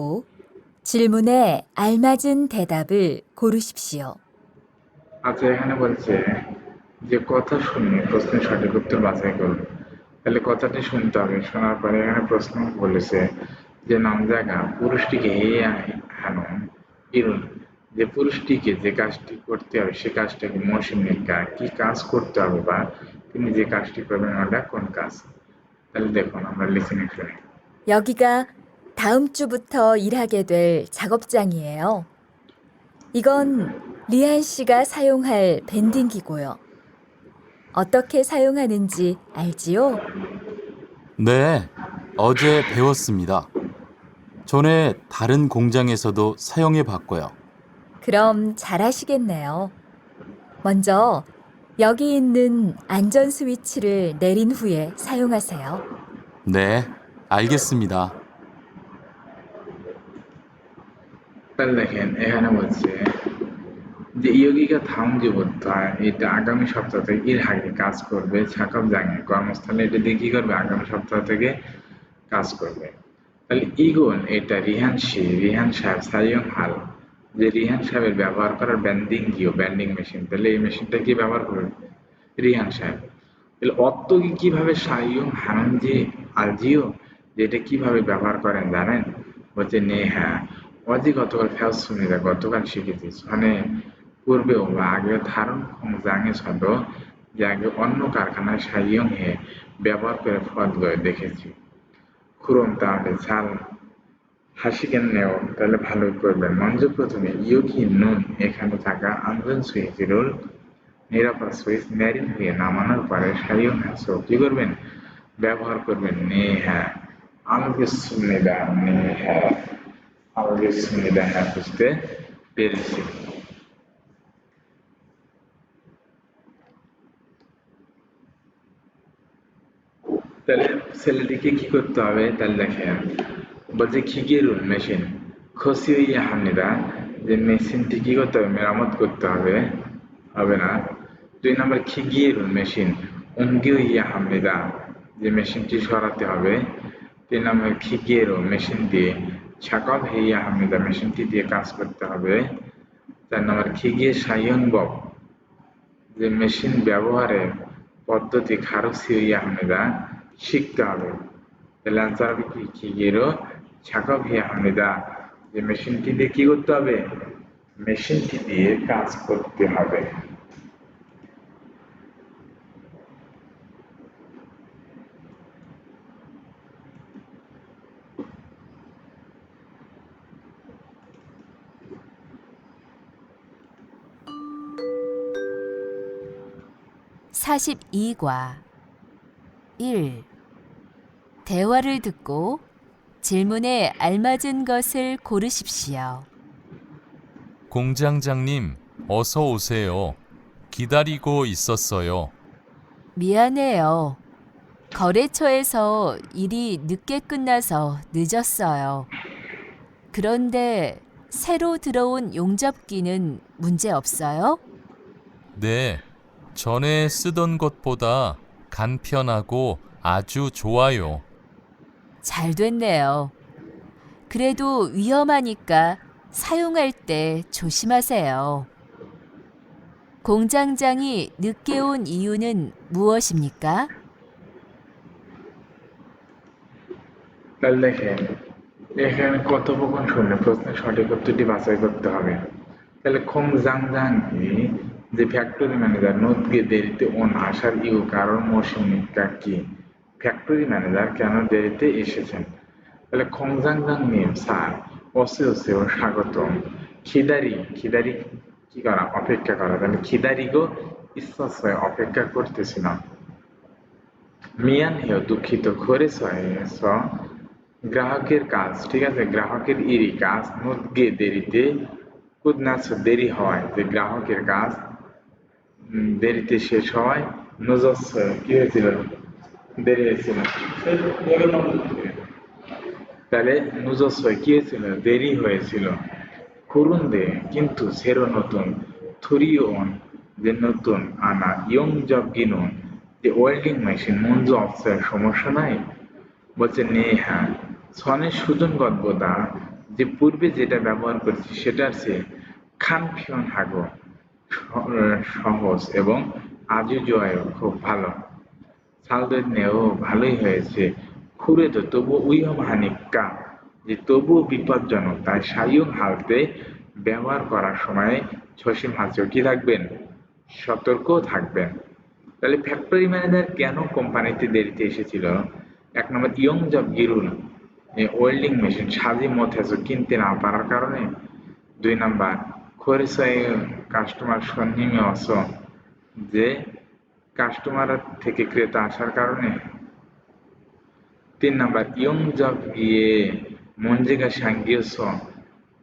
질문에 알맞은 대답을 고르십시오. আচ্ছা এখানে বলছে যে কথা শুনে প্রশ্নের সঠিক উত্তর বাছাই করুন তাহলে কথাটি শুনতে হবে শোনার পরে এখানে প্রশ্ন বলেছে যে নাম জায়গা পুরুষটিকে হে হানুন ইরুন যে পুরুষটিকে যে কাজটি করতে হবে সে কাজটাকে মৌসুমীর কি কাজ করতে হবে বা তিনি যে কাজটি করবেন ওটা কোন কাজ তাহলে দেখুন আমরা লিসেনিং শুনি 여기가 다음 주부터 일하게 될 작업장이에요. 이건 리안 씨가 사용할 밴딩기고요. 어떻게 사용하는지 알지요? 네, 어제 배웠습니다. 전에 다른 공장에서도 사용해 봤고요. 그럼 잘하시겠네요. 먼저 여기 있는 안전 스위치를 내린 후에 사용하세요. 네, 알겠습니다. তাহলে দেখেন এখানে বলছে যে ইয়োগিকা থাম জীবতা এটা আগামী সপ্তাহ থেকে এর আগে কাজ করবে ছাকব জাঙে কর্মস্থলে এটা দিয়ে কি করবে আগামী সপ্তাহ থেকে কাজ করবে তাহলে ইগন এটা রিহান সাহেব সাইয়ং হাল যে রিহান সাহেবের ব্যবহার করার ব্যান্ডিং মেশিন তাহলে এই মেশিনটা কি ব্যবহার করবে রিহান সাহেব তাহলে অত্তকে কিভাবে সাইয়ং হানজি আলজিও যেটা কিভাবে ব্যবহার করেন জানেন বলছে নে হ্যাঁ অজি গতকাল ফেস শুনিদা গতকাল শিখেছি মানে পূর্বেও বা আগে ধারণ জাঙে ছন্দ যে আগে অন্য কারখানায় সাইয়ং হে ব্যবহার করে ফল দেখেছি খুরম তাহলে ছাল হাসি কেন নেও তাহলে ভালোই করবেন মঞ্জ প্রথমে ইয়োগি নুন এখানে থাকা আন্দোলন সুইচিরোল নিরাপদ সুইচ ম্যারিন হয়ে নামানোর পরে সাইয়ং হাসো কি করবেন ব্যবহার করবেন নে হ্যাঁ আমাকে সুনিদা নে হ্যাঁ আমাকে সুনিদা হ্যাঁ বুঝতে পেরেছি তাহলে ছেলেটিকে কি করতে হবে তাহলে দেখেন বলছে খিগেরুন মেশিন খসি হইয়া হামনিদা যে মেশিনটি কি করতে হবে মেরামত করতে হবে হবে না 2 নম্বর খিগিয়েরুন মেশিন অঙ্গিও ইয়া হামনিদা যে মেশিনটি সরাতে হবে 3 নম্বর খিগিয়েরো মেশিন দিয়ে ছাকব হেইয়া হামনিদা মেশিনটি দিয়ে কাজ করতে হবে 4 নম্বর খিগিয়ে সাইয়ং বক যে মেশিন ব্যবহারের পদ্ধতি খারসি হইয়া হামনিদা শিখতে হবে তাহলে আনসার হবে কি খিগেরো ছাকব হিয়া হামনিদা যে মেশিনটি দিয়ে কি করতে হবে মেশিনটি দিয়ে কাজ করতে হবে (42과) 1. 대화를 듣고 질문에 알맞은 것을 고르십시오. 공장장님, 어서 오세요. 기다리고 있었어요. 미안해요. 거래처에서 일이 늦게 끝나서 늦었어요. 그런데 새로 들어온 용접기는 문제 없어요? 네, 전에 쓰던 것보다 간편하고 아주 좋아요. 잘 됐네요. 그래도 위험하니까 사용할 때 조심하세요. 공장장이 늦게 온 이유는 무엇입니까? তাহলে দেখেন এখানে কথোপকথন শুনলে প্রশ্নের সঠিক উত্তরটি বাছাই করতে হবে। তাহলে খোং জাং জাং যে ফ্যাক্টরি ম্যানেজার নোদকে দেরিতে ওন আসার ইউ কারণ মৌসুমিকা কি? ফ্যাক্টরি ম্যানেজার কেন দেরিতে এসেছেন? তাহলে খোং জাং জাং নিম স্যার ওসে ওসে ও স্বাগতম। খিদারি খিদারি কি করা? অপেক্ষা করা। তাহলে খিদারিগো ইচ্ছাশয় অপেক্ষা করতেছিলাম। মিয়ান হেয় দুঃখিত ঘরে গ্রাহকের কাজ, ঠিক আছে, গ্রাহকের ইরি কাজ নুদগে দেরিতে কুদনাস দেরি হওয়ায়, যে গ্রাহকের কাজ দেরিতে শেষ হওয়ায় নজস্ব কি হয়েছিল? দেরি হয়েছিল। তাহলে নুজস্ব কি হয়েছিল? দেরি হয়েছিল। কুরুন্দে কিন্তু সেরো নতুন থুরিওন যে নতুন আনা ইয়ং জব গিনুন যে ওয়েল্ডিং মেশিন মঞ্জু অফসের সমস্যা নাই? বলছে নেহা সনের সুজনগতবোধা যে পূর্বে যেটা ব্যবহার করেছি সেটার চেয়ে খানফিয়ন হাগো সহজ এবং আজুজয় খুব ভালো। সালদের নেও ভালোই হয়েছে। খুঁড়ে তো তবু উইহম হানিকা যে তবুও বিপজ্জনক, তাই সাইয়ং হালতে ব্যবহার করার সময় ছসিম হালতেও কি থাকবেন? সতর্ক থাকবেন। তাহলে ফ্যাক্টরি ম্যানেজার কেন কোম্পানিতে দেরিতে এসেছিল? এক নম্বর ইয়ং জব গিরুল ওয়েল্ডিং মেশিন সাজি মথেছো কিনতে না পারার কারণে। দুই নাম্বার খরিসাই কাস্টমার সন্নিমে অস যে কাস্টমার থেকে ক্রেতা আসার কারণে। তিন নাম্বার ইয়ং জব গিয়ে মঞ্জিকা সাঙ্গিয়স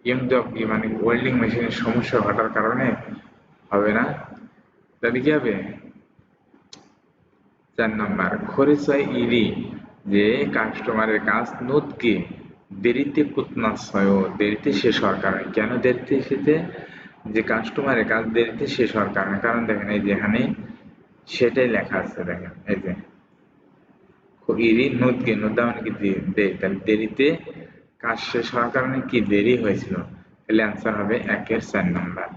ইয়ং জব গিয়ে মানে ওয়েল্ডিং মেশিনের সমস্যা ঘটার কারণে হবে না। তাহলে কি হবে? 4 নাম্বার খরিসাই ইরি যে কাস্টমারের কাজ নোদকে দেরিতে কুতনাশয় দেরিতে শেষ হওয়ার কারণে। কেন দেরিতে এসেছে? যে কাস্টমারের কাজ দেরিতে শেষ হওয়ার কারণে। কারণ দেখেন এই যেখানে সেটাই লেখা আছে, দেখেন এই যে ইরি নোদকে নোদা মানে কি দেরি, তাহলে দেরিতে কাজ শেষ হওয়ার কারণে কি দেরি হয়েছিল? তাহলে অ্যান্সার হবে 1-এর 4 নাম্বার।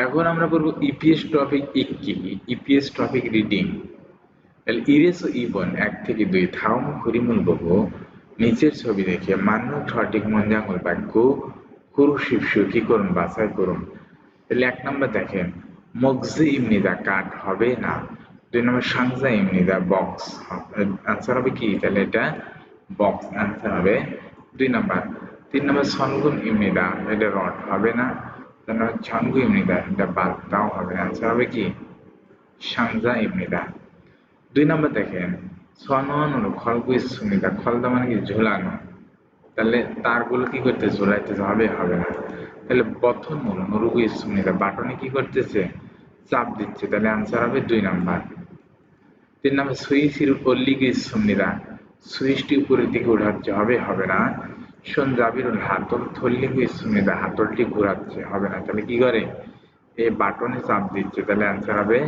এখন আমরা পড়ব EPS topic 21 EPS topic reading. তাহলে ইরেস ও ইবন 1 থেকে 2 থাউম হরিমুল বগো নিচের ছবি দেখে মান্য সঠিক মঞ্জাঙ্গল বাক্য কুরু শিবসু কি করুন? বাছাই করুন। তাহলে 1 নম্বর দেখেন মগজি ইমনিদা কাঠ হবে না। 2 নম্বর সাংজা ইমনিদা বক্স, আনসার হবে কি? তাহলে এটা বক্স, আনসার হবে 2 নম্বর। 3 নম্বর সনগুন ইমনিদা এটা রড হবে না। 4 নম্বর ঝনগু ইমনিদা এটা বাল্ব, তাও হবে না, আনসার হবে কি? সাংজা ইমনিদা। 2 নম্বর দেখেন সনন খলগু সুমিদা খলদা মানে কি? ঝোলানো। তাহলে তারগুলো কি করতে ঝোলাইতে হবে? হবে না। তাহলে বথন নুরুগু সুমিদা বাটনে কি করতেছে? চাপ দিচ্ছে, তাহলে আনসার হবে 2 নাম্বার। 3 নাম্বার সুইচ পল্লিগু সুমিদা সুইচটি উপরের দিকে উঠাচ্ছে, হবে? হবে না। শোন জাবিরুল হাতল থল্লিগু সুমিদা হাতলটি ঘোরাচ্ছে, হবে না। তাহলে কি করে? এই বাটনে চাপ দিচ্ছে, তাহলে আনসার হবে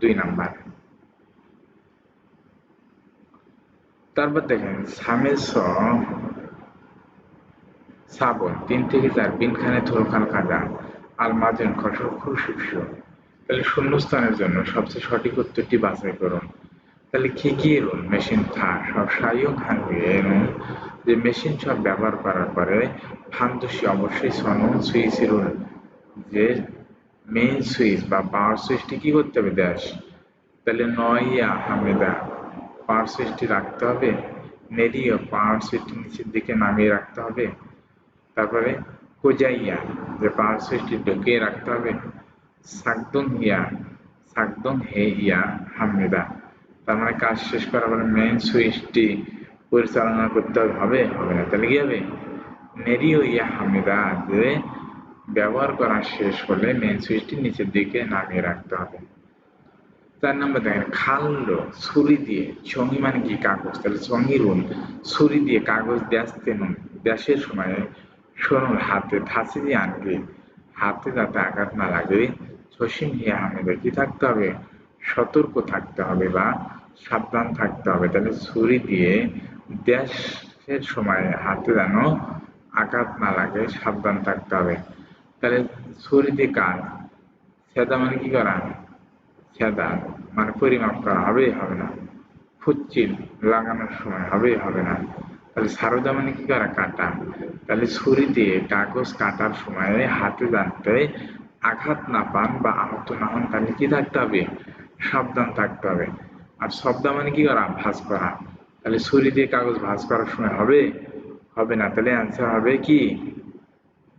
2 নাম্বার। তারপর দেখেন সামেস সাবন 3 থেকে 4 বিনখানে থোরখান কাদা আলমাজেন খসর খুরশিপস। তাহলে শূন্যস্থানের জন্য সবচেয়ে সঠিক উত্তরটি বাছাই করুন। তাহলে কি কি রুল মেশিন থা সব সাইয়ং হানবে যে মেশিন সব ব্যবহার করার পরে ফান্দুসি অবশ্যই সনন সুইচ রুল যে মেইন সুইচ বা পাওয়ার সুইচটি কি করতে হবে? দেশ। তাহলে নয়া হামেদা পাওয়ার সুইচটি রাখতে হবে। নেরিও পাওয়ার সুইচটি নিচের দিকে নামিয়ে রাখতে হবে। তারপরে কোজাইয়া যে পাওয়ার সুইচটি ঢুকিয়ে রাখতে হবে। সাকদং হে ইয়া হামেদা তার মানে কাজ শেষ করার পরে মেইন সুইচটি পরিচালনা করতে হবে? হবে না। তাহলে কি হবে? নেরিও ইয়া হামেদা যে ব্যবহার করা শেষ হলে মেইন সুইচটি নিচের দিকে নামিয়ে রাখতে হবে। 4 নম্বর দেখেন খাল্লো ছুরি দিয়ে ছঙি মানে কি কাগজ, তাহলে ছঙি রুন ছুরি দিয়ে কাগজ দ্যাসতে নুন দ্যাসের সময় শোনুন হাতে ঠাসি দিয়ে আনবে হাতে যাতে আঘাত না লাগে সসীম হে হামেদা কি থাকতে হবে, সতর্ক থাকতে হবে বা সাবধান থাকতে হবে। তাহলে ছুরি দিয়ে দ্যাসের সময় হাতে যেন আঘাত না লাগে সাবধান থাকতে হবে। তাহলে ছুরি দিয়ে কাজ ছেদা মানে কি করা, ছেদা মানে পরিমাপ করা হবে হবে না, ফুচ্ছিল লাগানোর সময় হবে হবে না। তাহলে সারদা মানে কি করা, কাটা। তাহলে ছুরি দিয়ে কাগজ কাটার সময় হাতে যাতে আঘাত না পান বা আহত না হন তাহলে কি থাকতে হবে, সাবধান থাকতে হবে। আর শব্দা মানে কি করা, ভাঁজ করা। তাহলে ছুরি দিয়ে কাগজ ভাঁজ করার সময় হবে হবে না। তাহলে অ্যান্সার হবে কি,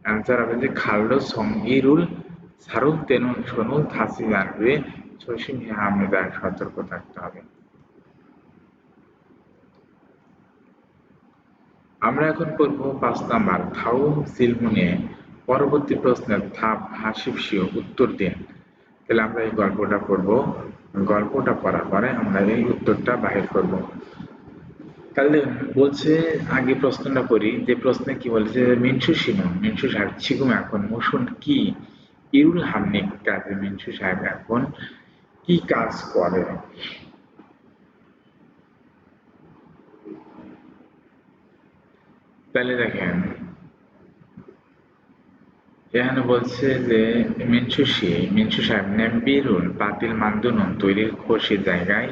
অ্যান্সার হবে যে খাল্লো সঙ্গীরুল সারুল তেনুল সনুল থাসি জানবে শশী হামিদা সতর্ক থাকতে হবে। আমরা এখন পড়বো 5 নাম্বার থাউম সিলমুনে পরবর্তী প্রশ্নের থাপ হাসিপসিও উত্তর দিন। তাহলে আমরা এই গল্পটা পড়বো, গল্পটা পড়ার পরে আমরা এই উত্তরটা বাহির করব। তাহলে বলছে আগে প্রশ্নটা পড়ি, যে প্রশ্নে কি বলেছে, মিনসু সিনুন মিনসু সাহেব ছিগুম এখন মুসুন কি ইরুল হামনিক কাজে মিনসু সাহেব এখন কি কাজ করে। তাহলে দেখেন এখানে বলছে যে মিনসু সাহেব নেম্বিরুল পাতিল মান্দুনুন তৈরির খোসের জায়গায়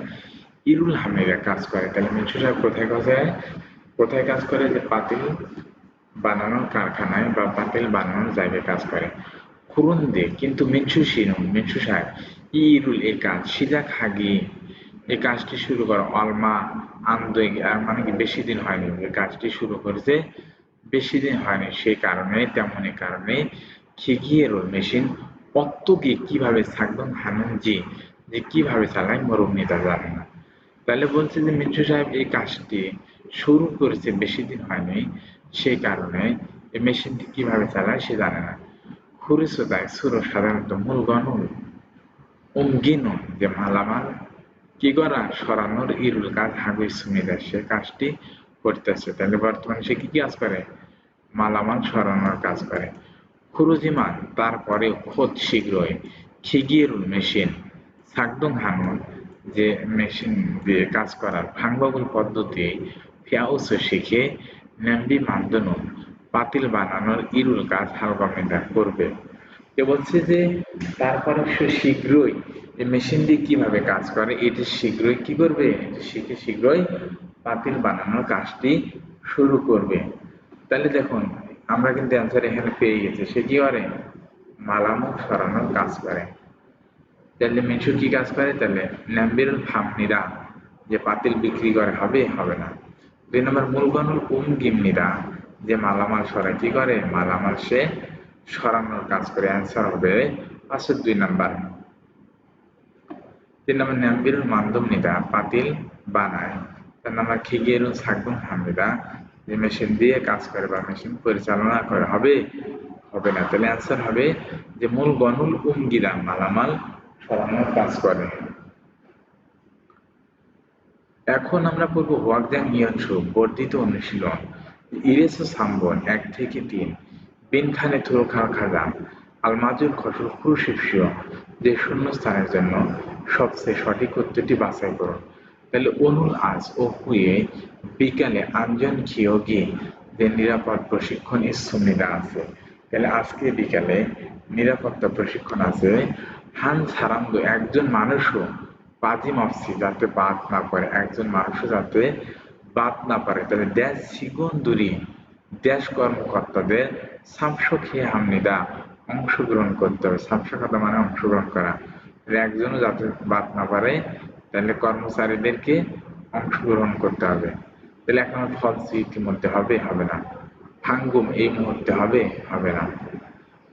ইরুল হামিরা কাজ করে। তাহলে মিনসু সাহেব কোথায় কাজ করে, কোথায় কাজ করে, যে পাতিল বানানোর কারখানায় বা পাতিল বানানোর জায়গায় কাজ করে। খুরুন দে কিন্তু মিনসু সাহেব ইরুল এই কাজ সিজাক হাগি এই কাজটি শুরু করে অলমা আন্দোগ মানে কি বেশি দিন হয়নি, এই কাজটি শুরু করেছে বেশি দিন হয়নি, সেই কারণে তেমনই কারণে খিগিয়েরোল মেশিন পত্তকে কিভাবে থাকবেন হানুন জি যে কিভাবে চালায় মরুমনি তা জানে না। তাহলে বলছে যে মিন্টু সাহেব এই কাজটি শুরু করেছে বেশি দিন হয়নি, সেই কারণে এই মেশিনটি কিভাবে চালায় সে জানে না। খুরিসোদায় সুরো সাধারণত মূল গণল উমগিনুন যে মালামাল কি করা সরানোর ইরুল কাজ হাগুই সুমিদা সে কাজটি করতেছে। তাহলে বর্তমানে সে কি কাজ করে, মালামাল সরানোর কাজ করে। খুরুজিমান তারপরে খোদ শীঘ্রই খিগিয়েরুল মেশিন সাকদুং হানুন যে মেশিন দিয়ে কাজ করার ভাঙবাগুল পদ্ধতি ফিয়াউসও শিখে নেম্বি মান্দনুন পাতিল বানানোর ইরুল কাজ হালগমেদা করবে। এ বলছে যে তারপরে সে শীঘ্রই এই মেশিন দিয়ে কিভাবে কাজ করে এটি শীঘ্রই কি করবে, এটি শিখে শীঘ্রই পাতিল বানানোর কাজটি শুরু করবে। তাহলে দেখুন আমরা কিন্তু অ্যান্সার এখানে পেয়ে গেছি, সে কি করে মালামাল সরানোর কাজ করে। তাহলে মিঠু কি কাজ করে, তাহলে ন্যাম্বিরুল ফামনিরা যে পাতিল বিক্রি করে হবে হবে না। 2 নম্বর মূলগণুল গিমনিরা যে মালামাল সরাই কি করে, মালামাল সে সরানোর কাজ করে। অ্যান্সার হবে পাশের 2 নাম্বার। 3 নম্বর ন্যাম্বিরুল মান্দুমনিরা পাতিল বানায়। 4 নম্বর খিগিয়েরুল সাকদুম হামিদা যে মেশিন দিয়ে কাজ করে বা মেশিন পরিচালনা করে হবে হবে না। তাহলে অ্যান্সার হবে যে মূল গণুল উমগিরা মালামাল সরানোর কাজ করে। এখন আমরা পড়ব ওয়াকজাং ইয়নসু বর্ধিত অনুশীলন ইরেসো সাম্বন 1 থেকে 3 বিনখানে থুরোখা খাজা আলমাজুর খসল ক্রুশিপসীয় যে শূন্যস্থানের জন্য সবচেয়ে সঠিক উত্তরটি বাছাই করুন। তাহলে অনুল আজ ও হুয়ে বিকালে আঞ্জন খিয়োগি যে নিরাপদ প্রশিক্ষণ ইসুমিদা আছে। তাহলে আজকে বিকালে নিরাপত্তা প্রশিক্ষণ আছে। হান সারান্দ একজন মানুষও বাজি মফসি যাতে বাদ না পারে, একজন মানুষও যাতে বাদ না পারে। তাহলে দেশ সিগন্দুরি দেশ কর্মকর্তাদের সামসখে হামনিদা অংশগ্রহণ করতে হবে। সামসখাতা মানে অংশগ্রহণ করা। একজনও যাতে বাদ না পারে তাহলে কর্মচারীদেরকে অংশগ্রহণ করতে হবে। তাহলে এখন ফলসি ইতিমধ্যে হবে হবে না, ভাঙ্গুম এই মুহূর্তে হবে হবে না,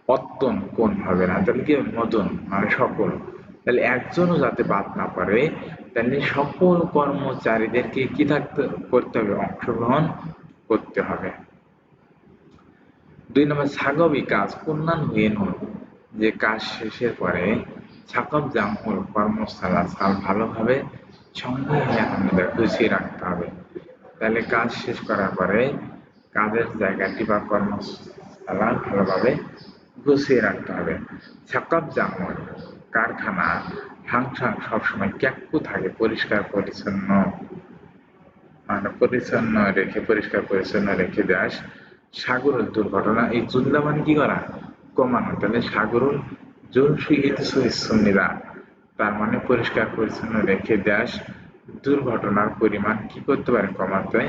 অত্যন কোন হবে না, তাহলে কি মদন মানে সকল। তাহলে একজনও যাতে বাদ না পারে তাহলে সকল কর্মচারীদেরকে কি থাকতে করতে হবে, অংশগ্রহণ করতে হবে। 2 নম্বর স্বাভাবিক কাজ কন্যান হয়ে নুন যে কাজ শেষের পরে সাকব জামহুর কর্মশালা সাল ভালোভাবে সংগ্রহে আমাদের গুছিয়ে রাখতে হবে। তাহলে কাজ শেষ করার পরে কাজের জায়গাটি বা কর্মশালা ভালোভাবে গুছিয়ে রাখতে হবে। সাকব জামহুর কারখানা হাংসাং সবসময় ক্যাক্কু থাকে পরিষ্কার পরিচ্ছন্ন, মানে পরিষ্কার পরিচ্ছন্ন রেখে দেশ। সাগরের দুর্ঘটনা এই জুল্লা মানে কি করা, কমানো। তাহলে সাগরুল জলসুইহিত সুন্নিরা, তার মানে পরিষ্কার পরিচ্ছন্ন রেখে দেশ দুর্ঘটনার পরিমাণ কি করতে পারে, কমাতে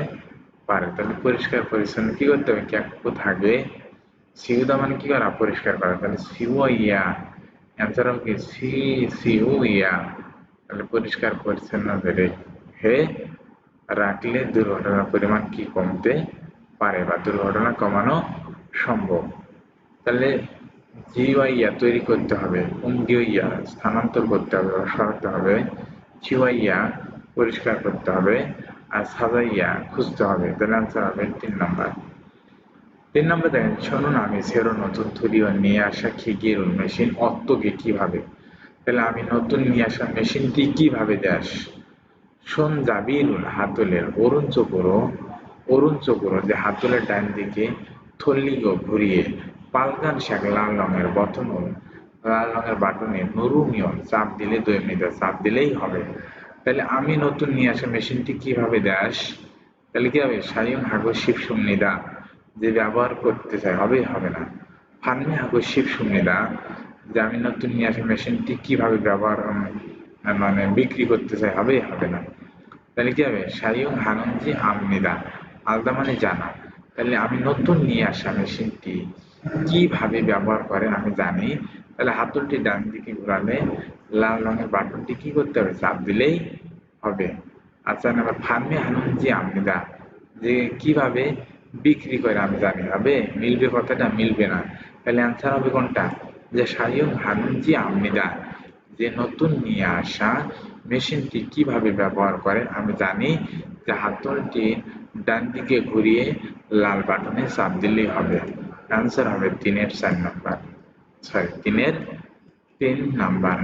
পারে। তাহলে পরিষ্কার পরিচ্ছন্ন কি করতে হবে, ক্যাকু থাকে। সিউদা মানে কি করা, পরিষ্কার করা। তাহলে সিউইয়া, অ্যান্সার হবে কি সিউইয়া। তাহলে পরিষ্কার পরিচ্ছন্ন রেখে রাখলে দুর্ঘটনার পরিমাণ কি কমতে পারে বা দুর্ঘটনা কমানো সম্ভব। তাহলে জিওয়াইয়া তৈরি করতে হবে, উমগিওইয়া স্থানান্তর করতে হবে বা সরাতে হবে, চিওয়াইয়া পরিষ্কার করতে হবে, আর সাজাইয়া খুঁজতে হবে। তাহলে আনসার হবে 3 নম্বর। 3 নম্বর দেখেন, শোনুন আমি সেরো নতুন তৈরি নিয়ে আসা খিগিরুল মেশিন অত্তকে কিভাবে। তাহলে আমি নতুন নিয়ে আসা মেশিনটি কিভাবে দেশ। শোন জাবিরুল হাতলের অরুণ চোপড়ো যে হাতলের ডান দিকে থল্লিগো ঘুরিয়ে পালগান শাক লাল রঙের বাটনে নরুমিয়ন চাপ দিলে 2 মিনিটে চাপ দিলেই হবে। তাহলে আমি নতুন নিয়ে আসা মেশিনটি কিভাবে দেশ। তাহলে কি হবে, সায়ং হাগো শিব সুমনিদা, যে ব্যবহার করতে চাই হবে, হবে না। ফান্নি হাগো শিব সুমনিদা, যে আমি নতুন নিয়ে আসা মেশিনটি কিভাবে ব্যবহার মানে বিক্রি করতে চাই হবে, হবে না। তাহলে কি হবে, সায়ং হানঞ্জি আমনিদা, আলাদা মানে জানা। তাহলে আমি নতুন নিয়ে আসা মেশিনটি কিভাবে ব্যবহার করে আমি জানি। তাহলে হাতলটি ডান দিকে ঘোরালে লাল রঙের বাটনটি কি করতে হবে, চাপ দিলেই হবে। আচ্ছা নাম্বার ফার্মে হানঞ্জি আমনিদা, যে কিভাবে বিক্রি করে আমি জানি হবে, মিলবে কথাটা, মিলবে না। তাহলে অ্যান্সার হবে কোনটা, যে সায়ং হানঞ্জি আমনিদা, যে নতুন নিয়ে আসা মেশিনটি কিভাবে ব্যবহার করে আমি জানি, যে হাতলটি ডান দিকে ঘুরিয়ে লাল বাটনে চাপ দিলেই হবে। অ্যান্সার হবে 3-এর 4 নম্বর, সরি 3-এর 3 নাম্বার।